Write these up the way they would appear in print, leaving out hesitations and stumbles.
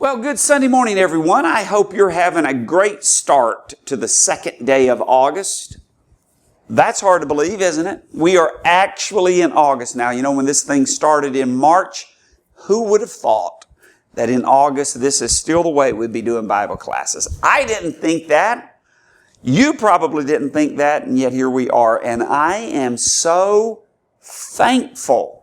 Well, good Sunday morning, everyone. I hope you're having a great start to the second day of August. That's hard to believe, isn't it? We are actually in August now. You know, when this thing started in March, who would have thought that in August this is still the way we'd be doing Bible classes? I didn't think that. You probably didn't think that, and yet here we are. And I am so thankful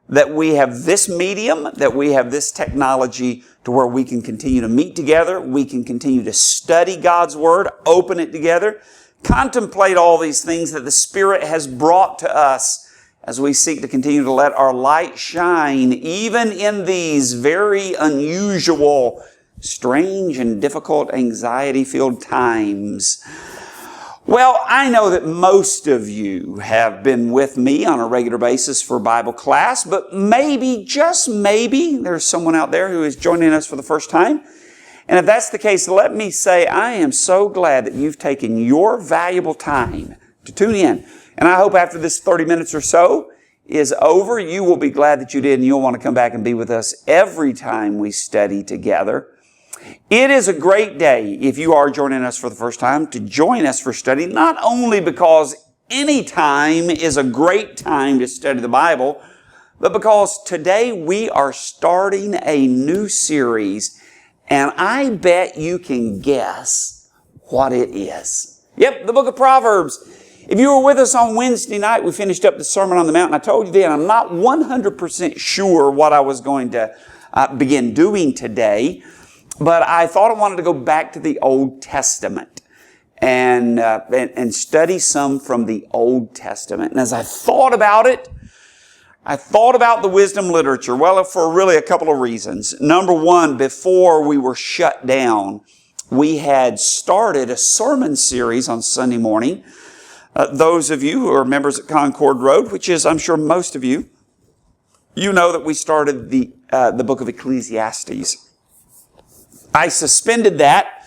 that we have this medium, that we have this technology to where we can continue to meet together, we can continue to study God's Word, open it together, contemplate all these things that the Spirit has brought to us as we seek to continue to let our light shine, even in these very unusual, strange, and difficult, anxiety-filled times. Well, I know that most of you have been with me on a regular basis for Bible class, but maybe, just maybe, there's someone out there who is joining us for the first time. And if that's the case, let me say I am so glad that you've taken your valuable time to tune in. And I hope after this 30 minutes or so is over, you will be glad that you did, and you'll want to come back and be with us every time we study together. It is a great day, if you are joining us for the first time, to join us for study, not only because any time is a great time to study the Bible, but because today we are starting a new series, and I bet you can guess what it is. Yep, the book of Proverbs. If you were with us on Wednesday night, we finished up the Sermon on the Mount, and I told you then I'm not 100% sure what I was going to begin doing today. But I thought I wanted to go back to the Old Testament and study some from the Old Testament. And as I thought about it, I thought about the wisdom literature. Well, for really a couple of reasons. Number one, before we were shut down, we had started a sermon series on Sunday morning. Those of you who are members at Concord Road, which is, I'm sure, most of you, you know that we started the book of Ecclesiastes. I suspended that,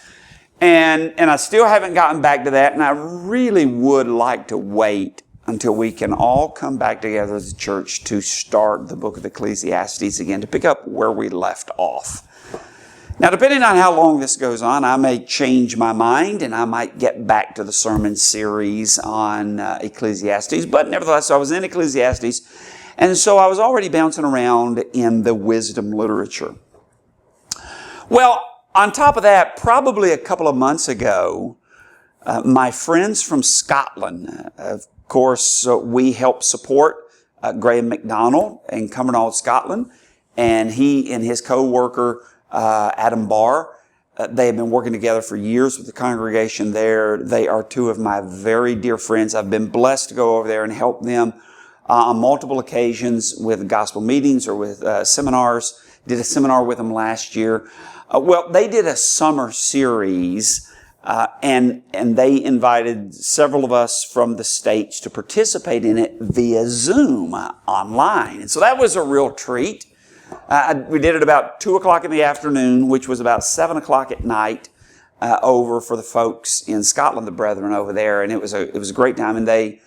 and I still haven't gotten back to that, and I really would like to wait until we can all come back together as a church to start the book of Ecclesiastes again, to pick up where we left off. Now, depending on how long this goes on, I may change my mind, and I might get back to the sermon series on Ecclesiastes, but nevertheless, I was in Ecclesiastes, and so I was already bouncing around in the wisdom literature. Well, on top of that, probably a couple of months ago, my friends from Scotland, of course, we help support Graham MacDonald in Concord, Scotland, and he and his co-worker, Adam Barr, they have been working together for years with the congregation there. They are two of my very dear friends. I've been blessed to go over there and help them on multiple occasions with gospel meetings or with seminars. Did a seminar with them last year. Well, they did a summer series, and they invited several of us from the States to participate in it via Zoom online. And so that was a real treat. We did it about 2 o'clock in the afternoon, which was about 7 o'clock at night, over for the folks in Scotland, the brethren over there. And it was a great time. And they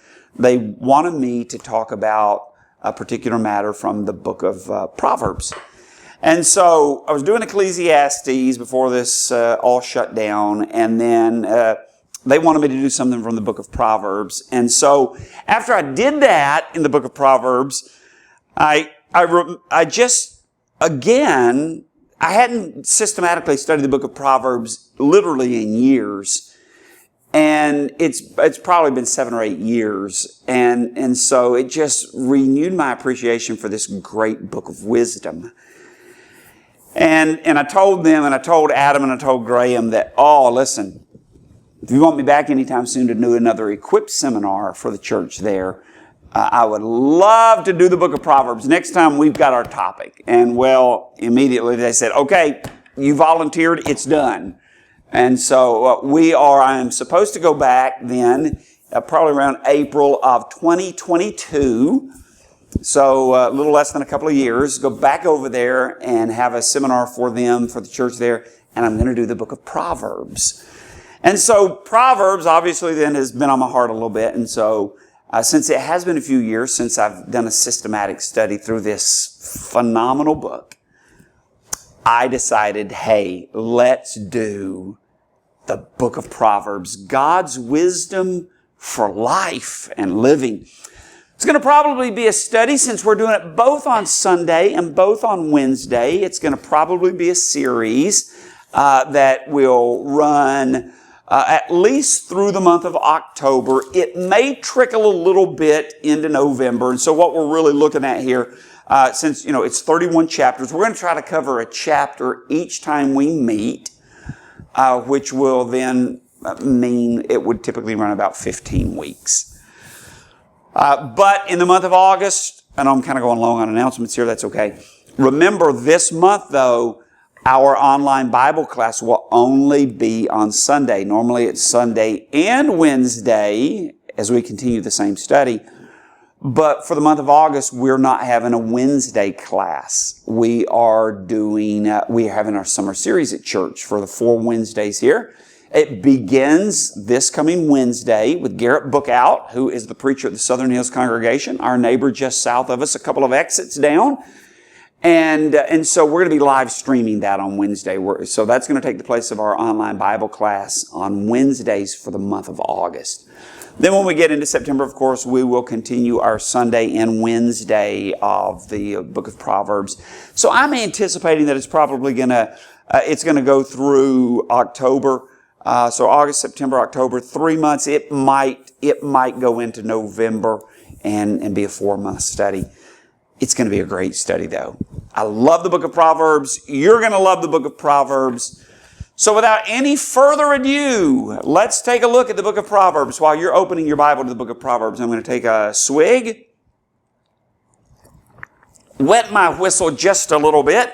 wanted me to talk about a particular matter from the book of Proverbs. And so I was doing Ecclesiastes before this all shut down, and then they wanted me to do something from the book of Proverbs. And so after I did that in the book of Proverbs, I hadn't systematically studied the book of Proverbs literally in years. And it's probably been 7 or 8 years. And so it just renewed my appreciation for this great book of wisdom. And I told them, and I told Adam, and I told Graham that, listen, if you want me back anytime soon to do another Equip seminar for the church there, I would love to do the book of Proverbs next time we've got our topic. And well, immediately they said, okay, you volunteered, it's done. And so I am supposed to go back then, probably around April of 2022. So a little less than a couple of years, go back over there and have a seminar for them, for the church there, and I'm going to do the book of Proverbs. And so Proverbs obviously then has been on my heart a little bit, and so since it has been a few years since I've done a systematic study through this phenomenal book, I decided, hey, let's do the book of Proverbs, God's wisdom for life and living. It's going to probably be a study since we're doing it both on Sunday and both on Wednesday. It's going to probably be a series that will run at least through the month of October. It may trickle a little bit into November. And so what we're really looking at here, since, it's 31 chapters, we're going to try to cover a chapter each time we meet, which will then mean it would typically run about 15 weeks. But in the month of August, and I'm kind of going long on announcements here, that's okay. Remember, this month, though, our online Bible class will only be on Sunday. Normally it's Sunday and Wednesday as we continue the same study. But for the month of August, we're not having a Wednesday class. We're having our summer series at church for the 4 Wednesdays here. It begins this coming Wednesday with Garrett Bookout, who is the preacher at the Southern Hills congregation, our neighbor just south of us, a couple of exits down. And so we're going to be live streaming that on Wednesday. So that's going to take the place of our online Bible class on Wednesdays for the month of August. Then when we get into September, of course, we will continue our Sunday and Wednesday of the book of Proverbs. So I'm anticipating that it's probably going to go through October. So August, September, October, 3 months. It might go into November and be a 4-month study. It's going to be a great study, though. I love the book of Proverbs. You're going to love the book of Proverbs. So without any further ado, let's take a look at the book of Proverbs. While you're opening your Bible to the book of Proverbs, I'm going to take a swig, wet my whistle just a little bit.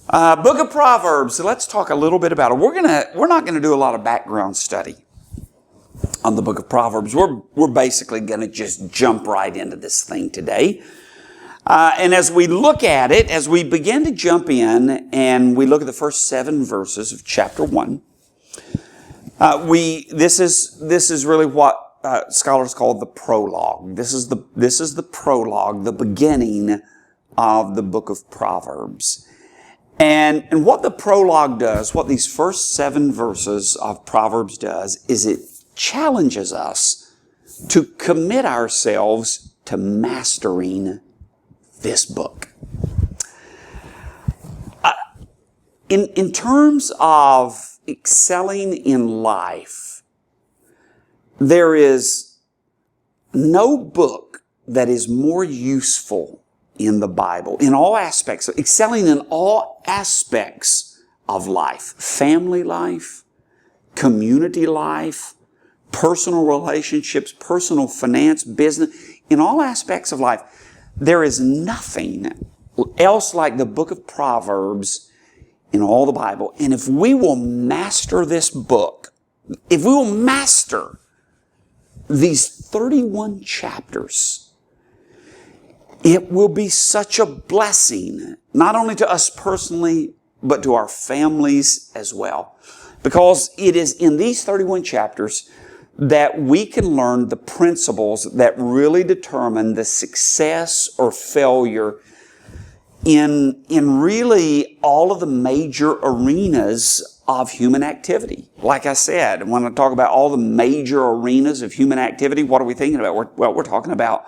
Book of Proverbs. Let's talk a little bit about it. We're not going to do a lot of background study on the book of Proverbs. We're basically going to just jump right into this thing today. And as we look at it, as we begin to jump in and we look at the first 7 verses of chapter 1, this is really what scholars call the prologue. This is the prologue, the beginning of the book of Proverbs. And what the prologue does, what these first 7 verses of Proverbs does, is it challenges us to commit ourselves to mastering this book. In terms of excelling in life, there is no book that is more useful in the Bible, in all aspects, excelling in all aspects of life, family life, community life, personal relationships, personal finance, business, in all aspects of life. There is nothing else like the book of Proverbs in all the Bible. And if we will master this book, if we will master these 31 chapters, it will be such a blessing, not only to us personally, but to our families as well. Because it is in these 31 chapters that we can learn the principles that really determine the success or failure in really all of the major arenas of human activity. Like I said, when I talk about all the major arenas of human activity, what are we thinking about? We're talking about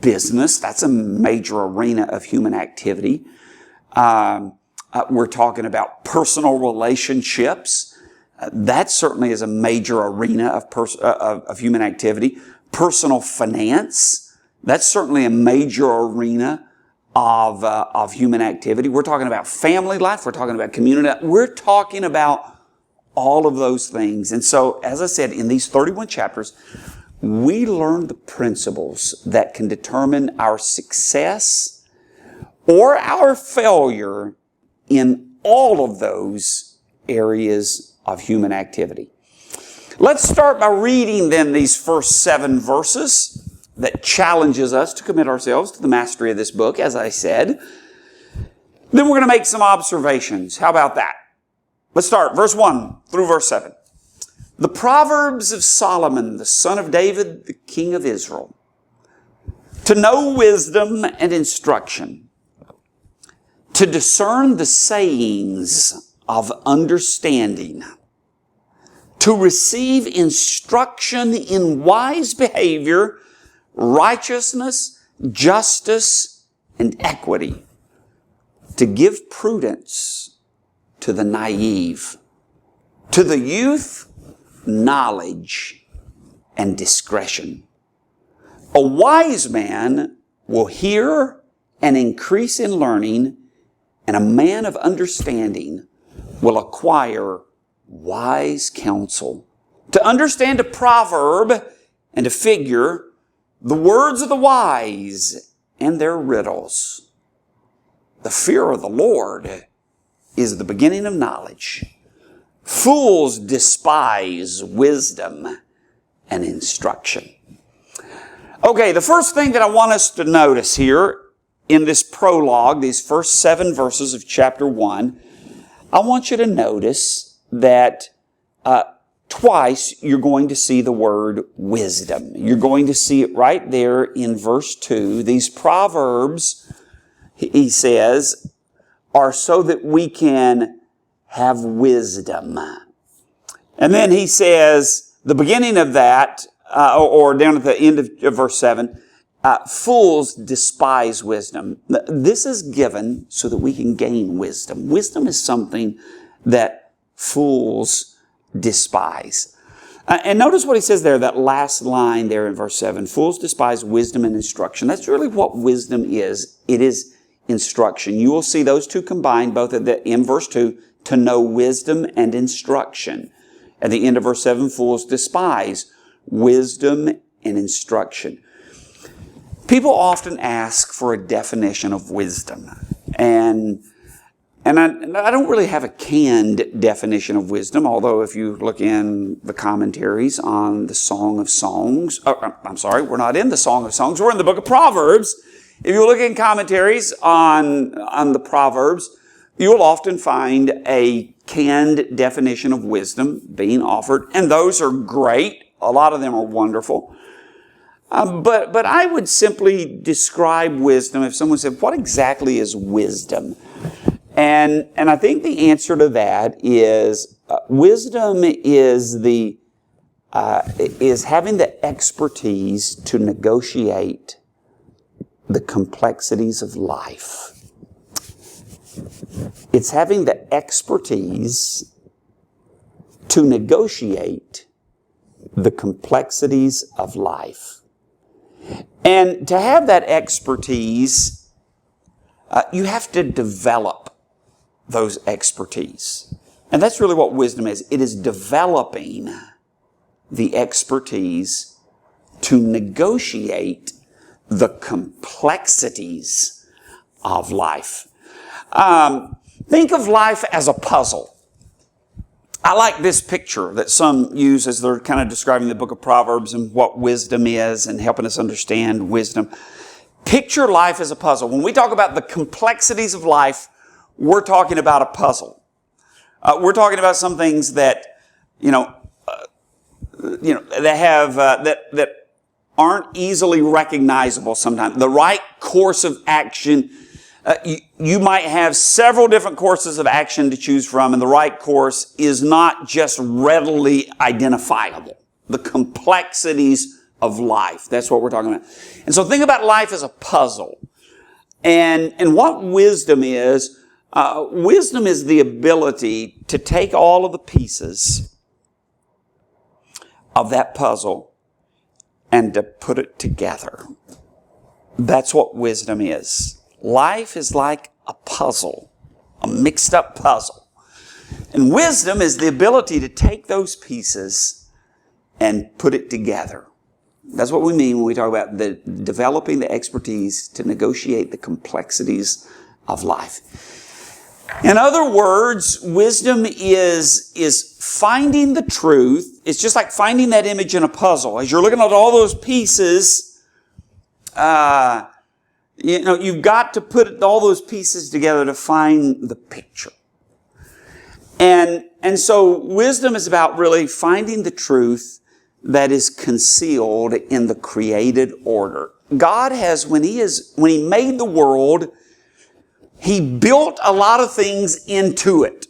business. That's a major arena of human activity. We're talking about personal relationships. That certainly is a major arena of human activity. Personal finance. That's certainly a major arena of human activity. We're talking about family life. We're talking about community life. We're talking about all of those things. And so, as I said, in these 31 chapters, we learn the principles that can determine our success or our failure in all of those areas of human activity. Let's start by reading then these first 7 verses that challenges us to commit ourselves to the mastery of this book, as I said. Then we're going to make some observations. How about that? Let's start verse 1 through verse 7. The Proverbs of Solomon, the son of David, the king of Israel. To know wisdom and instruction, to discern the sayings of understanding, to receive instruction in wise behavior, righteousness, justice, and equity, to give prudence to the naive, to the youth, knowledge and discretion. A wise man will hear and increase in learning, and a man of understanding will acquire wise counsel. To understand a proverb and a figure, the words of the wise and their riddles. The fear of the Lord is the beginning of knowledge. Fools despise wisdom and instruction. Okay, the first thing that I want us to notice here in this prologue, these first 7 verses of chapter 1, I want you to notice that twice you're going to see the word wisdom. You're going to see it right there in verse 2. These proverbs, he says, are so that we can have wisdom. And then he says, the beginning of that, or down at the end of verse 7, fools despise wisdom. This is given so that we can gain wisdom. Wisdom is something that fools despise. And notice what he says there, that last line there in verse 7. Fools despise wisdom and instruction. That's really what wisdom is. It is instruction. You will see those two combined both in verse 2, to know wisdom and instruction. At the end of verse 7, fools despise wisdom and instruction. People often ask for a definition of wisdom. And I don't really have a canned definition of wisdom, although if you look in the commentaries on the Song of Songs, we're not in the Song of Songs, we're in the book of Proverbs. If you look in commentaries on the Proverbs, you will often find a canned definition of wisdom being offered, and those are great. A lot of them are wonderful. But I would simply describe wisdom if someone said, what exactly is wisdom? And I think the answer to that is wisdom is having the expertise to negotiate the complexities of life. It's having the expertise to negotiate the complexities of life. And to have that expertise, you have to develop those expertise. And that's really what wisdom is. It is developing the expertise to negotiate the complexities of life. Think of life as a puzzle. I like this picture that some use as they're kind of describing the book of Proverbs and what wisdom is and helping us understand wisdom. Picture life as a puzzle. When we talk about the complexities of life, we're talking about a puzzle. We're talking about some things that, that aren't easily recognizable sometimes. The right course of action. You might have several different courses of action to choose from, and the right course is not just readily identifiable. The complexities of life. That's what we're talking about. And so think about life as a puzzle. And what wisdom is the ability to take all of the pieces of that puzzle and to put it together. That's what wisdom is. Life is like a puzzle, a mixed up puzzle. And wisdom is the ability to take those pieces and put it together. That's what we mean when we talk about developing the expertise to negotiate the complexities of life. In other words, wisdom is finding the truth. It's just like finding that image in a puzzle. As you're looking at all those pieces, you've got to put all those pieces together to find the picture. And so wisdom is about really finding the truth that is concealed in the created order. God has, when He made the world, he built a lot of things into it.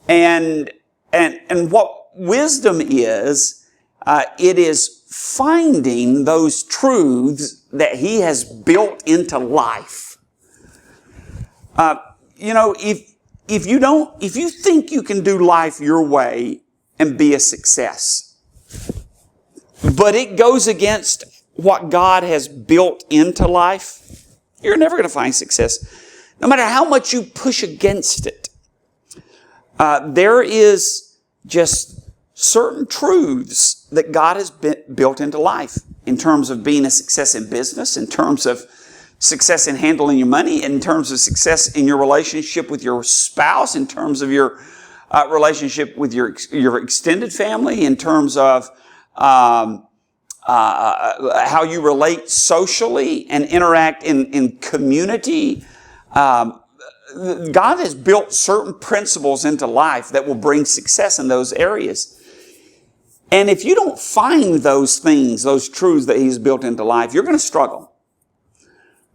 And what wisdom is, it is finding those truths that he has built into life. If you think you can do life your way and be a success, but it goes against what God has built into life, you're never going to find success. No matter how much you push against it. There is just certain truths that God has built into life in terms of being a success in business, in terms of success in handling your money, in terms of success in your relationship with your spouse, in terms of your relationship with your extended family, in terms of how you relate socially and interact in community. God has built certain principles into life that will bring success in those areas. And if you don't find those things, those truths that He's built into life, you're going to struggle.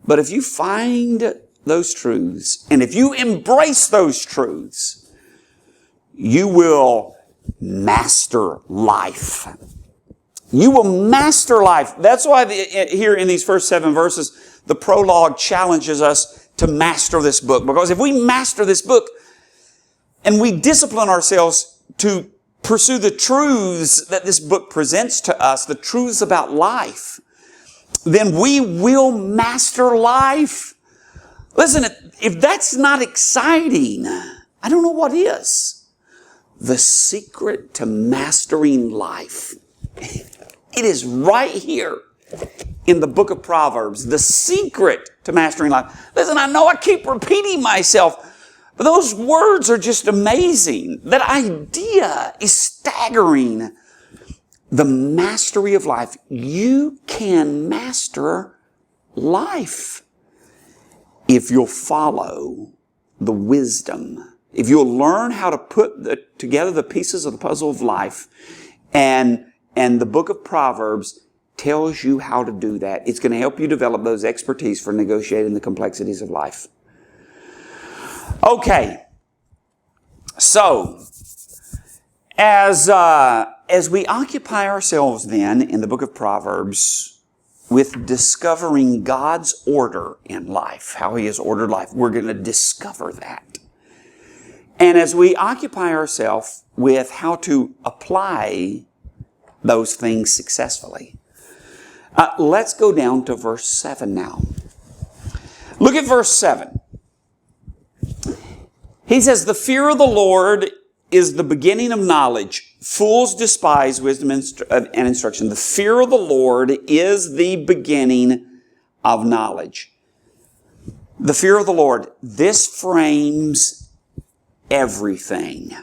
But if you find those truths, and if you embrace those truths, you will master life. You will master life. That's why here in these first 7 verses, the prologue challenges us to master this book. Because if we master this book and we discipline ourselves to pursue the truths that this book presents to us, the truths about life, then we will master life. Listen, if that's not exciting, I don't know what is. The secret to mastering life. It is right here in the book of Proverbs. The secret to mastering life. Listen, I know I keep repeating myself, but those words are just amazing. That idea is staggering. The mastery of life. You can master life if you'll follow the wisdom. If you'll learn how to put together the pieces of the puzzle of life. And the book of Proverbs tells you how to do that. It's going to help you develop those expertise for negotiating the complexities of life. Okay. So, as we occupy ourselves then in the book of Proverbs with discovering God's order in life, how He has ordered life, we're going to discover that. And as we occupy ourselves with how to apply those things successfully, let's go down to verse 7 now. Look at verse 7. He says, "The fear of the Lord is the beginning of knowledge. Fools despise wisdom and instruction." The fear of the Lord is the beginning of knowledge. The fear of the Lord. This frames everything.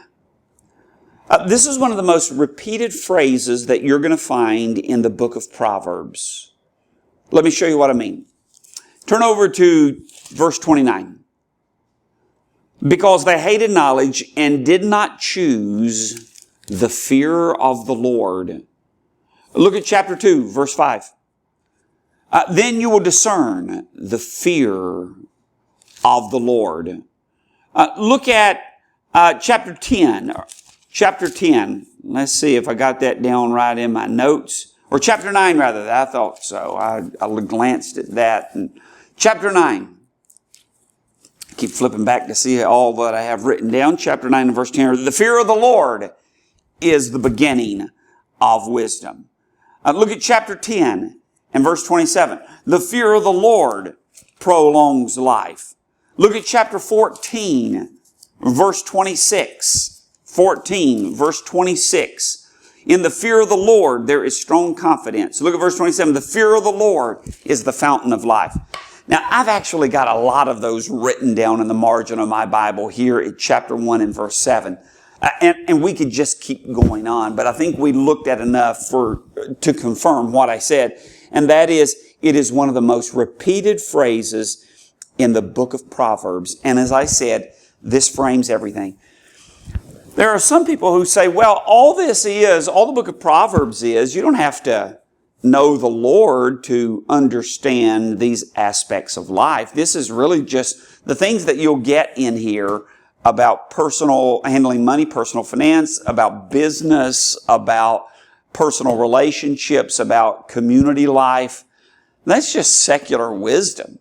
This is one of the most repeated phrases that you're going to find in the book of Proverbs. Let me show you what I mean. Turn over to verse 29. "Because they hated knowledge and did not choose the fear of the Lord." Look at chapter 2, verse 5. "Then you will discern the fear of the Lord." Look at chapter 10. Chapter 10. Let's see if I got that down right in my notes. Or chapter 9, rather. I thought so. I glanced at that. And chapter 9. Keep flipping back to see all that I have written down. Chapter 9 and verse 10. "The fear of the Lord is the beginning of wisdom." Look at chapter 10 and verse 27. "The fear of the Lord prolongs life." Look at chapter 14, verse 26. 14, verse 26. "In the fear of the Lord there is strong confidence." Look at verse 27. "The fear of the Lord is the fountain of life." Now, I've actually got a lot of those written down in the margin of my Bible here at chapter 1 and verse 7. And we could just keep going on, but I think we looked at enough to confirm what I said. And that is, it is one of the most repeated phrases in the book of Proverbs. And as I said, this frames everything. There are some people who say, well, all the book of Proverbs is, you don't have to know the Lord to understand these aspects of life. This is really just the things that you'll get in here about handling money, personal finance, about business, about personal relationships, about community life. That's just secular wisdom.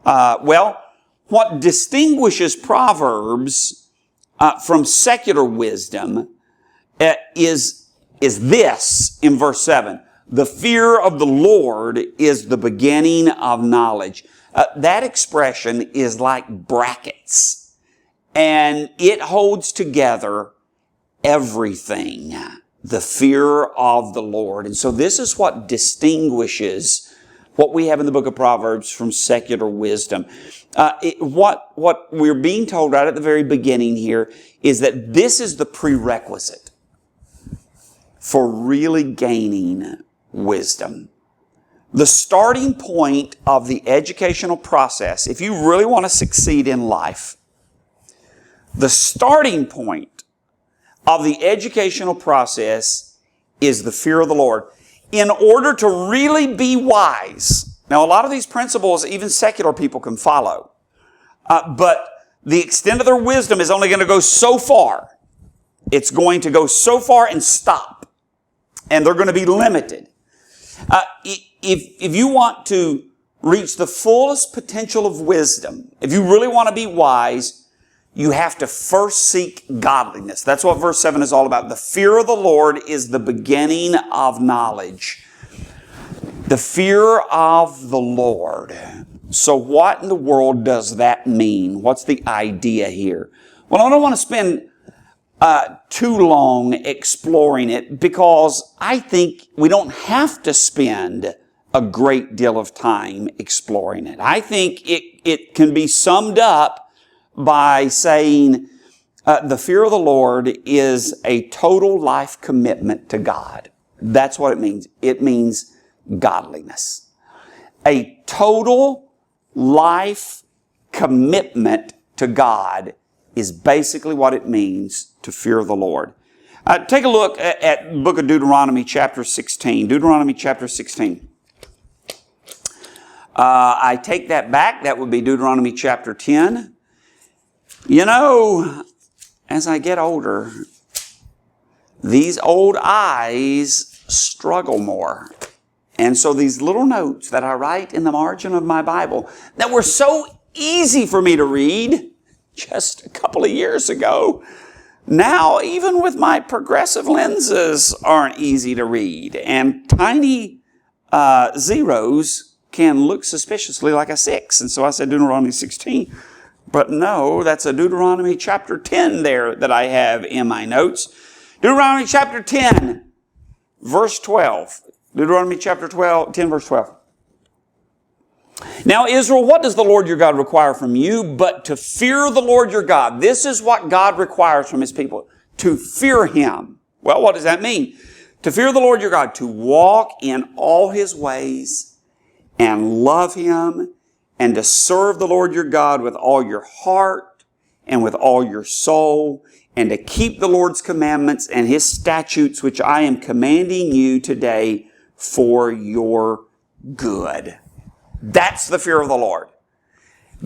What distinguishes Proverbs from secular wisdom is this in verse 7. The fear of the Lord is the beginning of knowledge. That expression is like brackets, and it holds together everything. The fear of the Lord. And so this is what distinguishes what we have in the book of Proverbs from secular wisdom. What we're being told right at the very beginning here is that this is the prerequisite for really gaining wisdom. The starting point of the educational process, if you really want to succeed in life, the starting point of the educational process is the fear of the Lord. In order to really be wise, now a lot of these principles even secular people can follow, but the extent of their wisdom is only going to go so far. It's going to go so far and stop, and they're going to be limited. If you want to reach the fullest potential of wisdom, if you really want to be wise, you have to first seek godliness. That's what verse 7 is all about. The fear of the Lord is the beginning of knowledge. The fear of the Lord. So what in the world does that mean? What's the idea here? Well, I don't want to spend too long exploring it, because I think we don't have to spend a great deal of time exploring it. I think it can be summed up by saying the fear of the Lord is a total life commitment to God. That's what it means. It means godliness. A total life commitment to God is basically what it means to fear the Lord. Take a look at the book of Deuteronomy chapter 16. Deuteronomy chapter 16. I take that back. That would be Deuteronomy chapter 10. You know, as I get older, these old eyes struggle more. And so these little notes that I write in the margin of my Bible that were so easy for me to read just a couple of years ago, now even with my progressive lenses aren't easy to read. And tiny zeros can look suspiciously like a 6. And so I said Deuteronomy 16. But no, that's a Deuteronomy chapter 10 there that I have in my notes. Deuteronomy chapter 10, verse 12. Deuteronomy chapter 10, verse 12. Now, Israel, what does the Lord your God require from you but to fear the Lord your God? This is what God requires from His people, to fear Him. Well, what does that mean? To fear the Lord your God, to walk in all His ways and love Him, and to serve the Lord your God with all your heart and with all your soul, and to keep the Lord's commandments and His statutes, which I am commanding you today for your good. That's the fear of the Lord.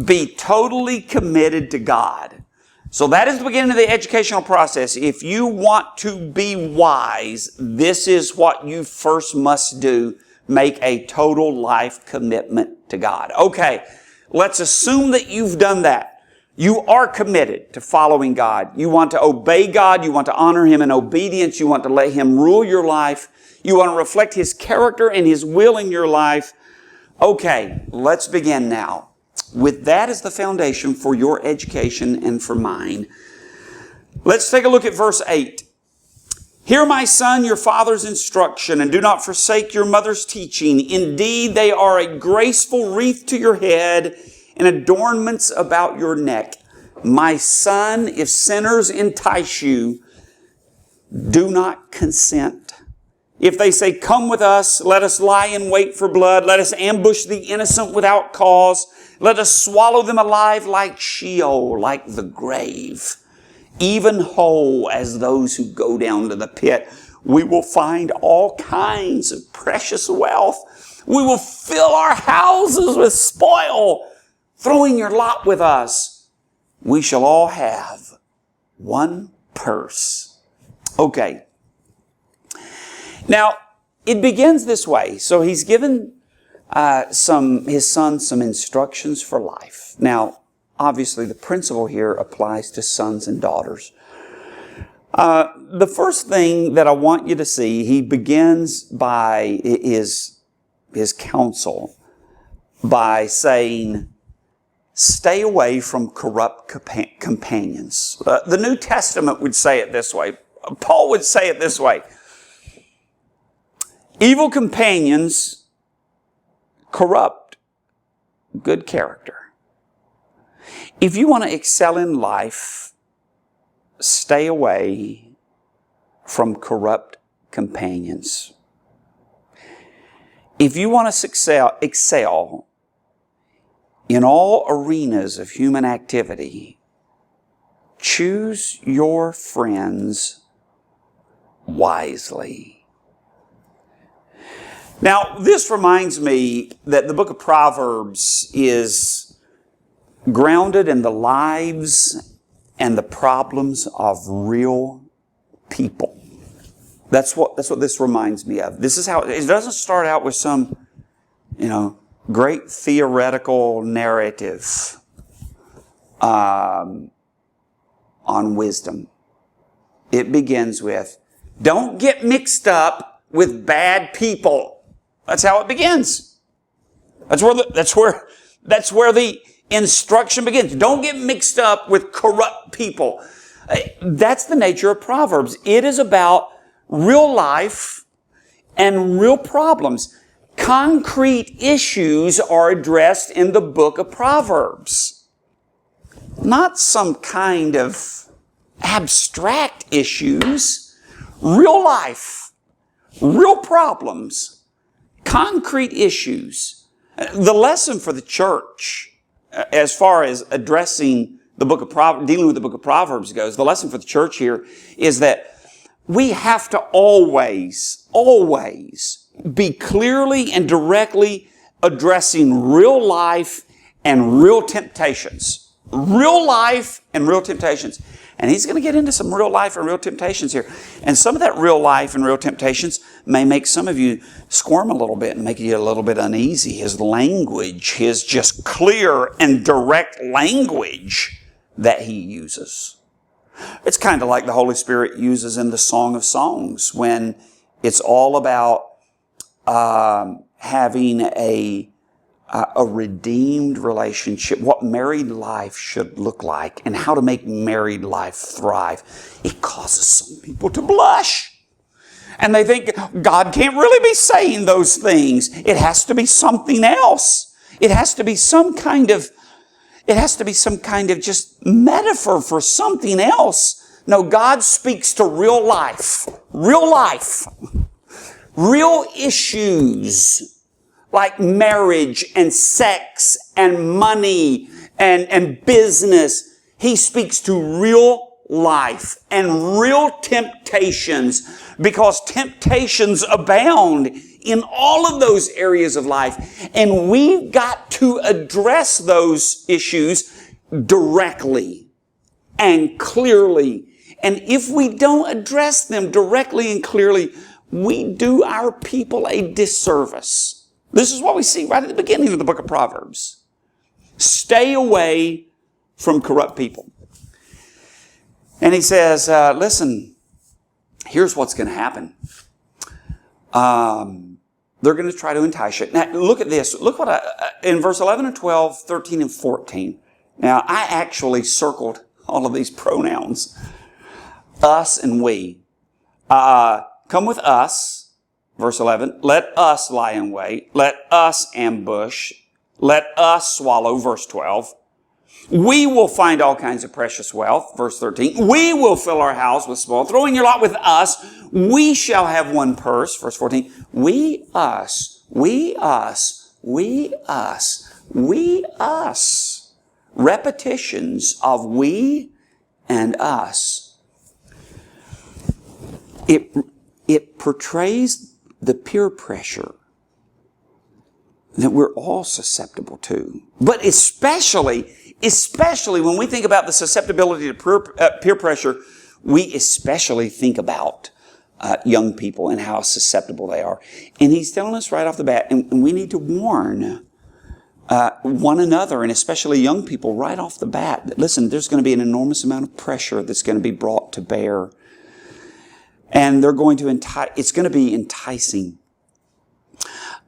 Be totally committed to God. So that is the beginning of the educational process. If you want to be wise, this is what you first must do. Make a total life commitment to God. Okay, let's assume that you've done that. You are committed to following God. You want to obey God. You want to honor Him in obedience. You want to let Him rule your life. You want to reflect His character and His will in your life. Okay, let's begin now. With that as the foundation for your education and for mine, let's take a look at verse 8. Hear, my son, your father's instruction, and do not forsake your mother's teaching. Indeed, they are a graceful wreath to your head and adornments about your neck. My son, if sinners entice you, do not consent. If they say, come with us, let us lie in wait for blood. Let us ambush the innocent without cause. Let us swallow them alive like Sheol, like the grave. Even whole as those who go down to the pit. We will find all kinds of precious wealth. We will fill our houses with spoil. Throw in your lot with us. We shall all have one purse. Okay. Now, it begins this way. So he's given his son some instructions for life. Now, obviously, the principle here applies to sons and daughters. The first thing that I want you to see, he begins by his counsel by saying, stay away from corrupt companions. The New Testament would say it this way. Paul would say it this way. Evil companions corrupt good character. If you want to excel in life, stay away from corrupt companions. If you want to excel in all arenas of human activity, choose your friends wisely. Now, this reminds me that the book of Proverbs is grounded in the lives and the problems of real people. That's what this reminds me of. This is how it doesn't start out with some, great theoretical narrative on wisdom. It begins with, don't get mixed up with bad people. That's how it begins. That's where the instruction begins. Don't get mixed up with corrupt people. That's the nature of Proverbs. It is about real life and real problems. Concrete issues are addressed in the book of Proverbs. Not some kind of abstract issues. Real life. Real problems. Concrete issues. The lesson for the church, as far as addressing the book of Proverbs, dealing with the book of Proverbs goes, the lesson for the church here is that we have to always be clearly and directly addressing real life and real temptations. Real life and real temptations. And he's going to get into some real life and real temptations here. And some of that real life and real temptations may make some of you squirm a little bit and make you a little bit uneasy. His language, his just clear and direct language that he uses. It's kind of like the Holy Spirit uses in the Song of Songs when it's all about having a redeemed relationship, what married life should look like, and how to make married life thrive. It causes some people to blush. And they think God can't really be saying those things. It has to be something else. It has to be some kind of just metaphor for something else. No, God speaks to real life. Real life. Real issues like marriage and sex and money and business. He speaks to real life and real temptations, because temptations abound in all of those areas of life. And we've got to address those issues directly and clearly. And if we don't address them directly and clearly, we do our people a disservice. This is what we see right at the beginning of the book of Proverbs. Stay away from corrupt people. And he says, listen, here's what's going to happen. They're going to try to entice you. Now, look at this. Look what in verse 11 and 12, 13 and 14. Now, I actually circled all of these pronouns. Us and we. Come with us. Verse 11, let us lie in wait. Let us ambush. Let us swallow. Verse 12. We will find all kinds of precious wealth. Verse 13. We will fill our house with spoil. Throw in your lot with us. We shall have one purse. Verse 14. We, us. We, us. We, us. We, us. Repetitions of we and us. it portrays the peer pressure that we're all susceptible to. But especially when we think about the susceptibility to peer pressure, we especially think about young people and how susceptible they are. And he's telling us right off the bat, and we need to warn one another, and especially young people right off the bat, that listen, there's going to be an enormous amount of pressure that's going to be brought to bear. And they're going to it's going to be enticing.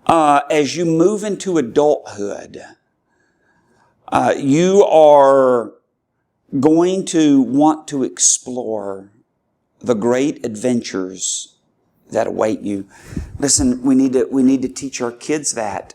As you move into adulthood, you are going to want to explore the great adventures that await you. Listen, we need to teach our kids that.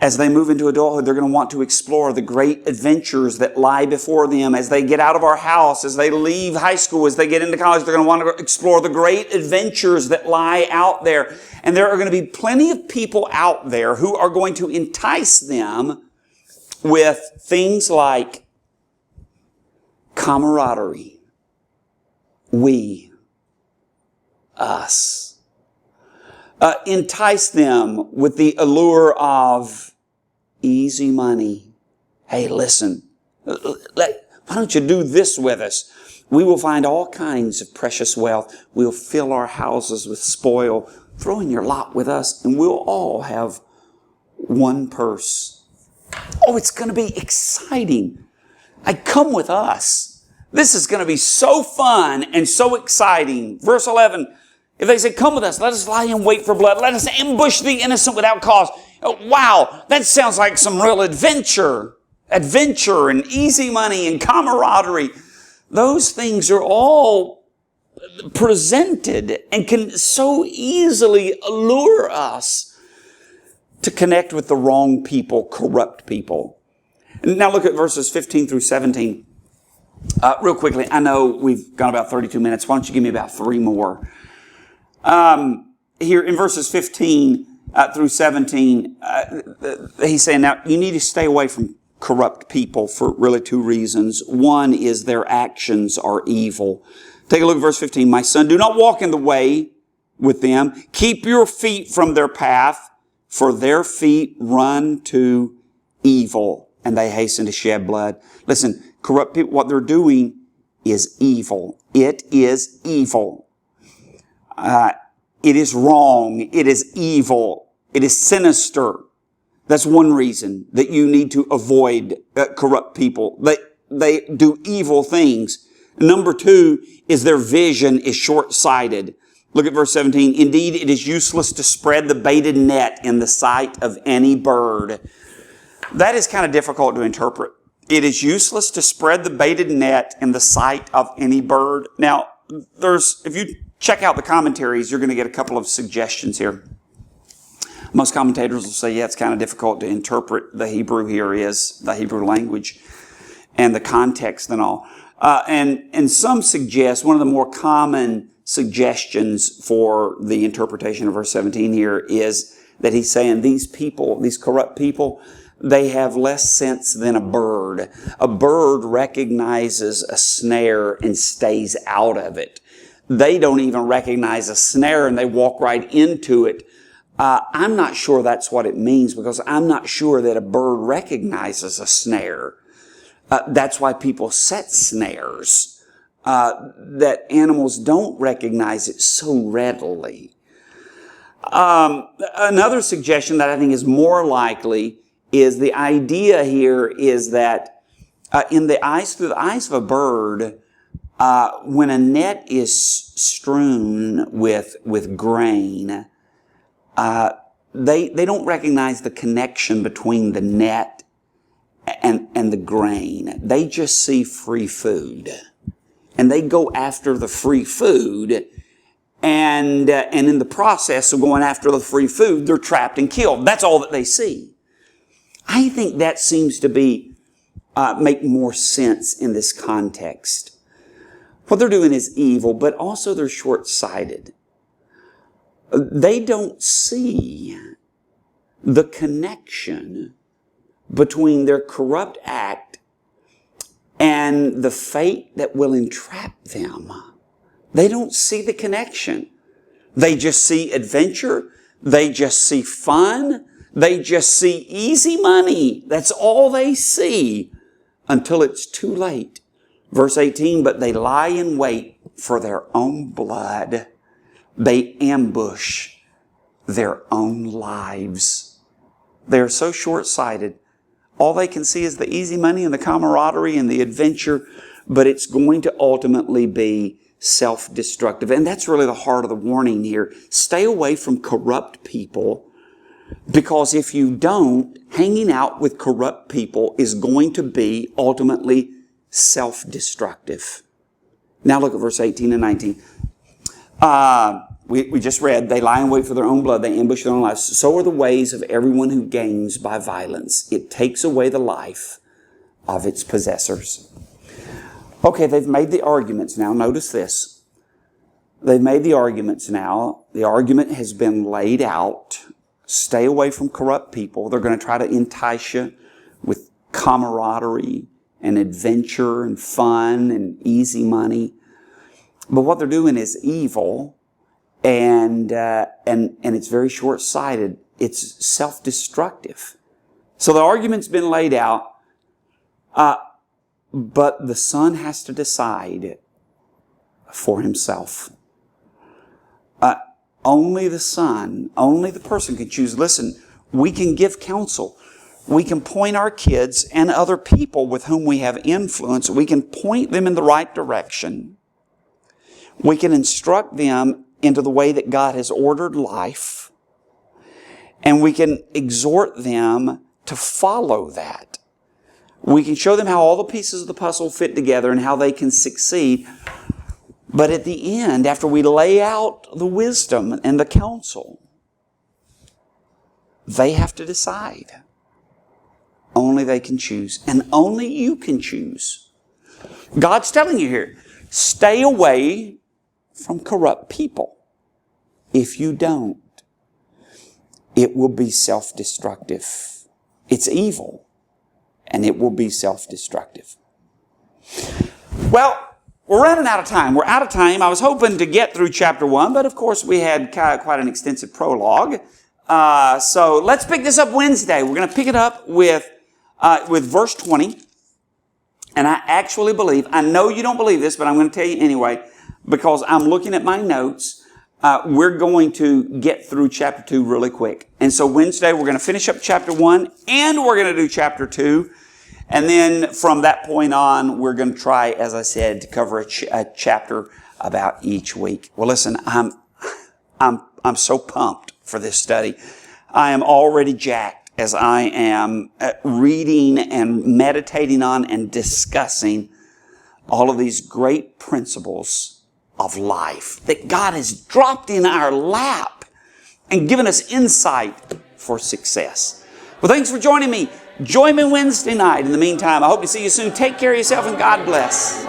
As they move into adulthood, they're going to want to explore the great adventures that lie before them. As they get out of our house, as they leave high school, as they get into college, they're going to want to explore the great adventures that lie out there. And there are going to be plenty of people out there who are going to entice them with things like camaraderie, we, us. Entice them with the allure of easy money. Hey, listen, why don't you do this with us? We will find all kinds of precious wealth. We'll fill our houses with spoil. Throw in your lot with us, and we'll all have one purse. Oh, it's going to be exciting. Come with us. This is going to be so fun and so exciting. Verse 11, if they say, come with us, let us lie in wait for blood. Let us ambush the innocent without cause. Oh, wow, that sounds like some real adventure and easy money and camaraderie. Those things are all presented and can so easily allure us to connect with the wrong people, corrupt people. Now look at verses 15 through 17. Real quickly, I know we've got about 32 minutes. Why don't you give me about 3 more? Here in verses 15 through 17, he's saying, now you need to stay away from corrupt people for really 2 reasons. One is their actions are evil. Take a look at verse 15. My son, do not walk in the way with them. Keep your feet from their path, for their feet run to evil, and they hasten to shed blood. Listen, corrupt people, what they're doing is evil. It is evil. It is wrong. It is evil. It is sinister. That's one reason that you need to avoid corrupt people. They do evil things. Number 2 is their vision is short-sighted. Look at verse 17. Indeed, it is useless to spread the baited net in the sight of any bird. That is kind of difficult to interpret. It is useless to spread the baited net in the sight of any bird. Now, if you check out the commentaries, you're going to get a couple of suggestions here. Most commentators will say, yeah, it's kind of difficult to interpret the Hebrew here is the Hebrew language and the context and all. And some suggest, one of the more common suggestions for the interpretation of verse 17 here is that he's saying these people, these corrupt people, they have less sense than a bird. A bird recognizes a snare and stays out of it. They don't even recognize a snare and they walk right into it. I'm not sure that's what it means, because I'm not sure that a bird recognizes a snare. That's why people set snares, that animals don't recognize it so readily. Another suggestion that I think is more likely is the idea here is that through the eyes of a bird, when a net is strewn with grain, they don't recognize the connection between the net and the grain. They just see free food, and they go after the free food, and in the process of going after the free food, they're trapped and killed. That's all that they see. I think that seems to be make more sense in this context. What they're doing is evil, but also they're short-sighted. They don't see the connection between their corrupt act and the fate that will entrap them. They don't see the connection. They just see adventure. They just see fun. They just see easy money. That's all they see until it's too late. Verse 18, but they lie in wait for their own blood. They ambush their own lives. They're so short-sighted. All they can see is the easy money and the camaraderie and the adventure, but it's going to ultimately be self-destructive. And that's really the heart of the warning here. Stay away from corrupt people, because if you don't, hanging out with corrupt people is going to be ultimately self-destructive. Now look at verse 18 and 19. We just read, they lie in wait for their own blood, they ambush their own lives. So are the ways of everyone who gains by violence. It takes away the life of its possessors. Okay, they've made the arguments now. Notice this. They've made the arguments now. The argument has been laid out. Stay away from corrupt people. They're going to try to entice you with camaraderie and adventure and fun and easy money. But what they're doing is evil, and it's very short-sighted. It's self-destructive. So the argument's been laid out, but the son has to decide for himself. Only the son, only the person can choose. Listen, we can give counsel. We can point our kids and other people with whom we have influence. We can point them in the right direction. We can instruct them into the way that God has ordered life. And we can exhort them to follow that. We can show them how all the pieces of the puzzle fit together and how they can succeed. But at the end, after we lay out the wisdom and the counsel, they have to decide. Only they can choose. And only you can choose. God's telling you here, stay away from corrupt people. If you don't, it will be self-destructive. It's evil, and it will be self-destructive. Well, we're running out of time. We're out of time. I was hoping to get through chapter 1, but of course we had quite an extensive prologue. So let's pick this up Wednesday. We're going to pick it up with verse 20. And I actually believe, I know you don't believe this, but I'm going to tell you anyway, because I'm looking at my notes. We're going to get through chapter 2 really quick. And so Wednesday we're going to finish up chapter 1 and we're going to do chapter 2. And then from that point on, we're going to try, as I said, to cover a chapter about each week. Well, listen, I'm so pumped for this study. I am already jacked as I am reading and meditating on and discussing all of these great principles of life that God has dropped in our lap and given us insight for success. Well, thanks for joining me. Join me Wednesday night. In the meantime, I hope to see you soon. Take care of yourself and God bless.